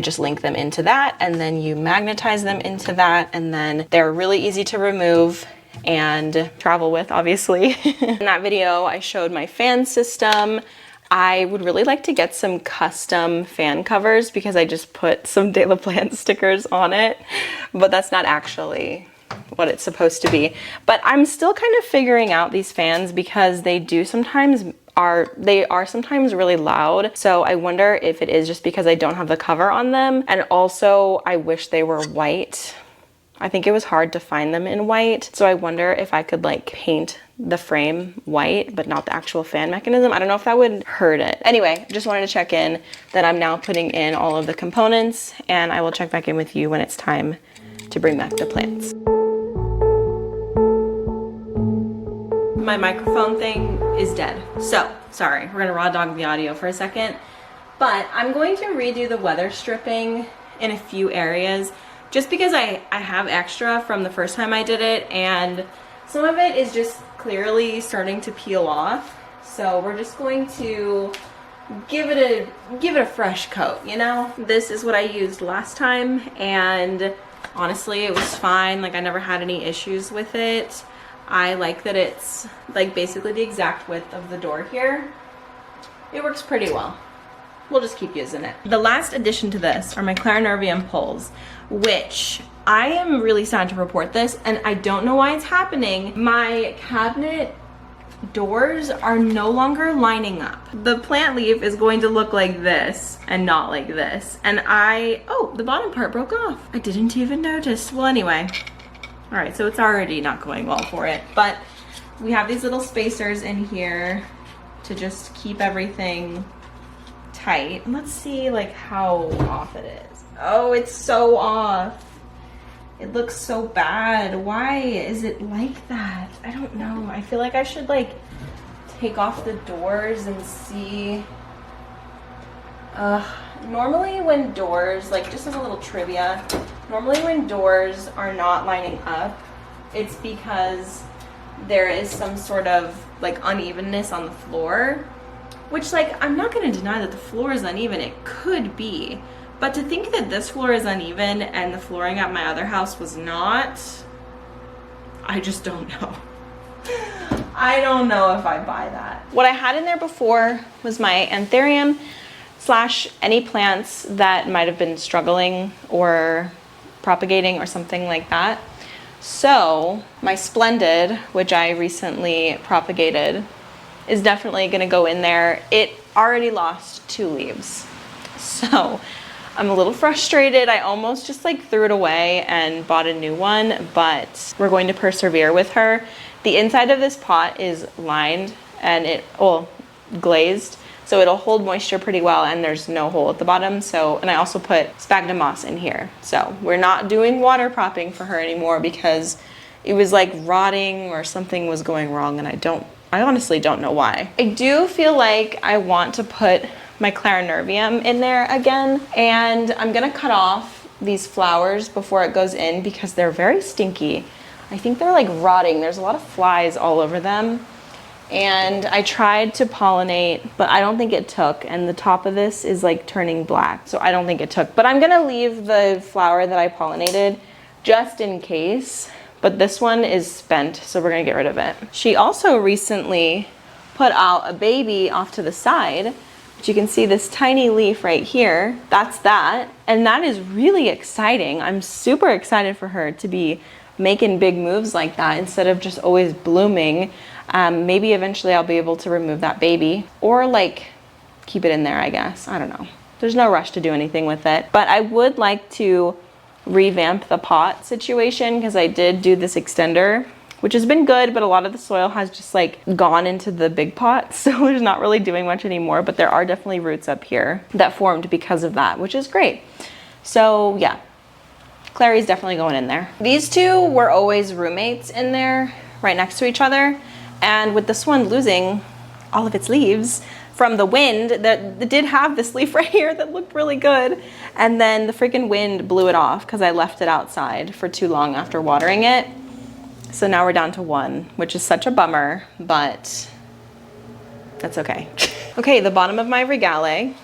just link them into that, and then you magnetize them into that, and then they're really easy to remove and travel with, obviously. In that video, I showed my fan system. I would really like to get some custom fan covers because I just put some De La Plante stickers on it, but that's not actually what it's supposed to be. But I'm still kind of figuring out these fans because they are sometimes really loud. So I wonder if it is just because I don't have the cover on them. And also I wish they were white. I think it was hard to find them in white. So I wonder if I could like paint the frame white, but not the actual fan mechanism. I don't know if that would hurt it. Anyway, just wanted to check in that I'm now putting in all of the components, and I will check back in with you when it's time to bring back the plants. My microphone thing is dead. So, sorry, we're gonna raw dog the audio for a second, but I'm going to redo the weather stripping in a few areas just because I have extra from the first time I did it, and some of it is just clearly starting to peel off. So we're just going to give it a fresh coat, you know? This is what I used last time, and honestly, it was fine. Like, I never had any issues with it. I like that it's like basically the exact width of the door here. It works pretty well. We'll just keep using it. The last addition to this are my clarinervium poles, which I am really sad to report this, and I don't know why it's happening. My cabinet doors are no longer lining up. The plant leaf is going to look like this and not like this. And oh, the bottom part broke off. I didn't even notice. Well, anyway. All right, so it's already not going well for it, but we have these little spacers in here to just keep everything tight. And let's see like how off it is. Oh, it's so off. It looks so bad. Why is it like that? I don't know. I feel like I should like take off the doors and see. Normally when doors, like just as a little trivia, normally when doors are not lining up, it's because there is some sort of like unevenness on the floor, which like, I'm not gonna deny that the floor is uneven, it could be, but to think that this floor is uneven and the flooring at my other house was not, I just don't know. I don't know if I buy that. What I had in there before was my anthurium / any plants that might have been struggling or propagating or something like that. So my splendid, which I recently propagated, is definitely gonna go in there. It already lost 2 leaves. So I'm a little frustrated. I almost just like threw it away and bought a new one, but we're going to persevere with her. The inside of this pot is lined and glazed, so it'll hold moisture pretty well, and there's no hole at the bottom. So, and I also put sphagnum moss in here. So we're not doing water propping for her anymore because it was like rotting or something was going wrong, and I honestly don't know why. I do feel like I want to put my clarinervium in there again, and I'm gonna cut off these flowers before it goes in because they're very stinky. I think they're like rotting. There's a lot of flies all over them. And I tried to pollinate, but I don't think it took. And the top of this is like turning black, so I don't think it took. But I'm gonna leave the flower that I pollinated just in case. But this one is spent, so we're gonna get rid of it. She also recently put out a baby off to the side, but you can see this tiny leaf right here. That's that, and that is really exciting. I'm super excited for her to be making big moves like that instead of just always blooming. Maybe eventually I'll be able to remove that baby or like keep it in there, I guess. I don't know. There's no rush to do anything with it, but I would like to revamp the pot situation because I did do this extender, which has been good, but a lot of the soil has just like gone into the big pot, so there's not really doing much anymore, but there are definitely roots up here that formed because of that, which is great. So yeah, Clary's definitely going in there. These two were always roommates in there right next to each other, and with this one losing all of its leaves from the wind, that did have this leaf right here that looked really good, and then the freaking wind blew it off because I left it outside for too long after watering it. So now we're down to 1, which is such a bummer, but that's okay. Okay, the bottom of my regale,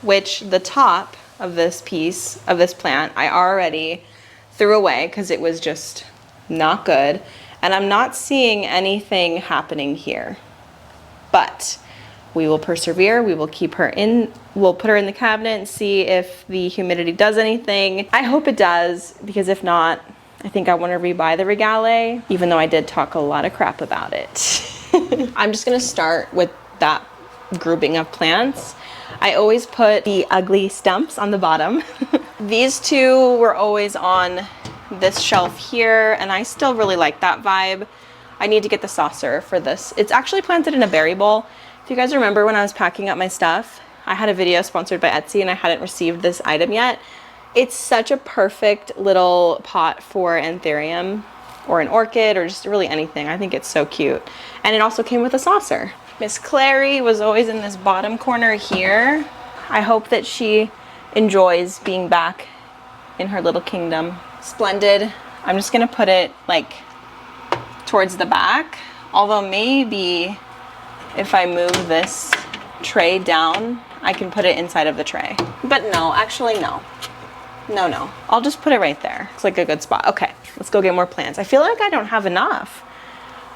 which the top of this piece of this plant I already threw away because it was just not good. And I'm not seeing anything happening here. But we will persevere. We will keep her in, we'll put her in the cabinet and see if the humidity does anything. I hope it does, because if not, I think I want to rebuy the Regale, even though I did talk a lot of crap about it. I'm just gonna start with that grouping of plants. I always put the ugly stumps on the bottom. These two were always on this shelf here, and I still really like that vibe. I need to get the saucer for this. It's actually planted in a berry bowl. If you guys remember when I was packing up my stuff, I had a video sponsored by Etsy and I hadn't received this item yet. It's such a perfect little pot for anthurium or an orchid or just really anything. I think it's so cute. And it also came with a saucer. Miss Clary was always in this bottom corner here. I hope that she enjoys being back in her little kingdom. Splendid. I'm just gonna put it like towards the back. Although maybe if I move this tray down, I can put it inside of the tray. But no, actually no. No. I'll just put it right there. It's like a good spot. Okay, let's go get more plants. I feel like I don't have enough,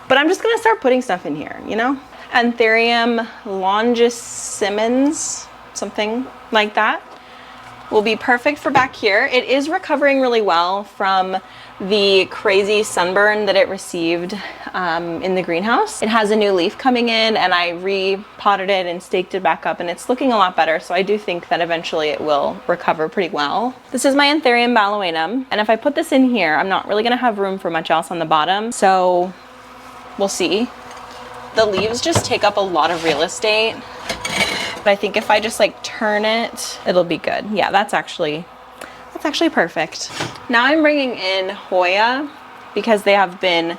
but I'm just gonna start putting stuff in here, you know? Anthurium longissimens, something like that, will be perfect for back here. It is recovering really well from the crazy sunburn that it received in the greenhouse. It has a new leaf coming in, and I repotted it and staked it back up, and it's looking a lot better, so I do think that eventually it will recover pretty well. This is my Anthurium balaenum, and if I put this in here, I'm not really gonna have room for much else on the bottom, so we'll see. The leaves just take up a lot of real estate, but I think if I just like turn it, it'll be good. Yeah, that's actually perfect. Now I'm bringing in Hoya because they have been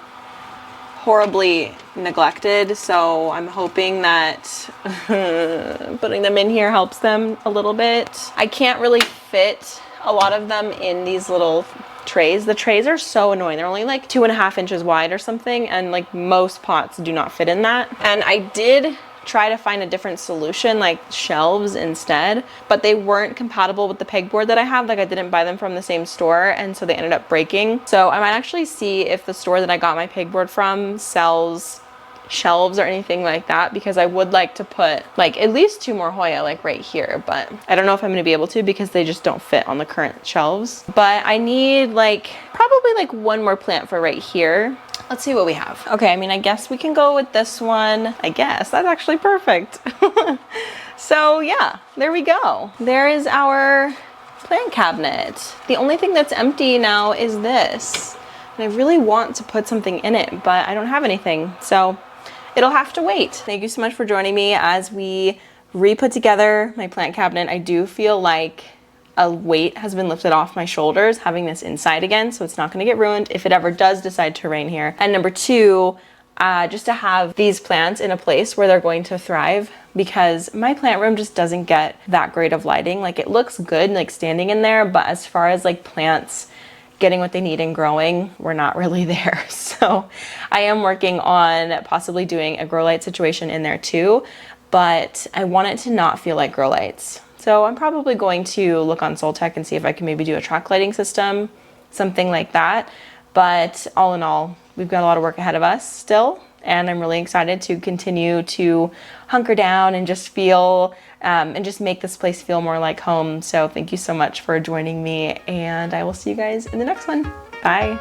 horribly neglected, so I'm hoping that putting them in here helps them a little bit. I can't really fit a lot of them in these little trays. The trays are so annoying. They're only like 2.5 inches wide or something, and like most pots do not fit in that. And I did try to find a different solution, like shelves instead, but they weren't compatible with the pegboard that I have. Like I didn't buy them from the same store, and so they ended up breaking. So I might actually see if the store that I got my pegboard from sells shelves or anything like that, because I would like to put like at least 2 more Hoya like right here, but I don't know if I'm gonna be able to because they just don't fit on the current shelves. But I need like probably like 1 more plant for right here. Let's see what we have. Okay, I mean, I guess we can go with this one. I guess that's actually perfect. So yeah, there we go. There is our plant cabinet. The only thing that's empty now is this. And I really want to put something in it, but I don't have anything. So it'll have to wait. Thank you so much for joining me as we re-put together my plant cabinet. I do feel like a weight has been lifted off my shoulders having this inside again, so it's not gonna get ruined if it ever does decide to rain here. And number 2, just to have these plants in a place where they're going to thrive, because my plant room just doesn't get that great of lighting. Like it looks good like standing in there, but as far as like plants getting what they need and growing, we're not really there. So I am working on possibly doing a grow light situation in there too, but I want it to not feel like grow lights. So I'm probably going to look on Soltech and see if I can maybe do a track lighting system, something like that. But all in all, we've got a lot of work ahead of us still, and I'm really excited to continue to hunker down and just feel and just make this place feel more like home. So thank you so much for joining me, and I will see you guys in the next one. Bye.